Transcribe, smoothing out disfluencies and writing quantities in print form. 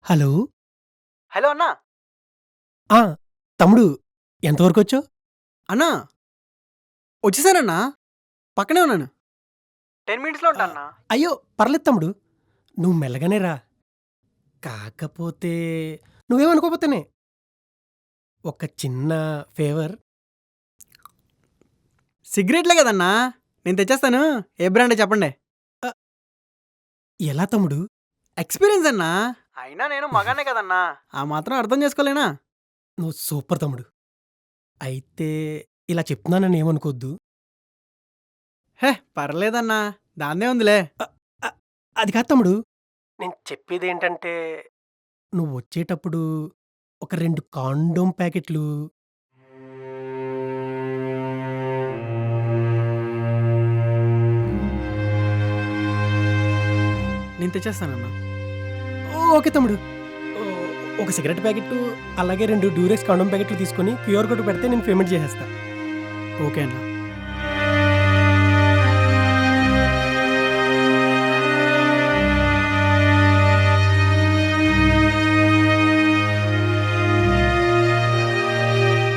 Hello. Hello అన్నా. ఆ! తమ్ముడు ఎంతవరకొచ్చావు? అన్నా వచ్చేసానన్నా. పక్కనే ఉన్నాను. 10 మినిట్స్‌లో ఉంటా ఆహ్, అన్నా. అయ్యో! పర్లేదు తమ్ముడు. నువ్వు మెల్లగానే రా. కాకపోతే నువ్వేమనుకోపోతేనే. ఒక చిన్న ఫేవర్. సిగరెట్లే గదన్నా! నేను తెచ్చేస్తాను. ఏ బ్రాండో చెప్పండి. ఆహ్, ఎలా తమ్ముడు? ఎక్స్‌పీరియన్స్ అన్నా. అయినా నేను మగాడినే కదన్నా! ఆ మాత్రం అర్థం చేసుకోలేనా? నువ్వు సూపర్ తమ్ముడు. అయితే ఇలా చెప్తున్నానని ఏమనుకోద్దు. హే! పర్లేదన్నా. దాందేముందిలే. అ అ అది కాదు తమ్ముడు. నేను చెప్పేదేంటంటే, నువ్వొచ్చేటప్పుడు ఒక 2 కాండోమ్ ప్యాకెట్లు నేను తెచ్చేస్తానన్నా. ఓకే తమ్ముడు. ఒక సిగరెట్ ప్యాకెట్టు, అలాగే 2 డ్యూరెక్స్ కాండోమ్ ప్యాకెట్లు తీసుకొని క్యూఆర్ కోడ్ పెడితే నేను పేమెంట్ చేసేస్తా. ఓకే అన్నా.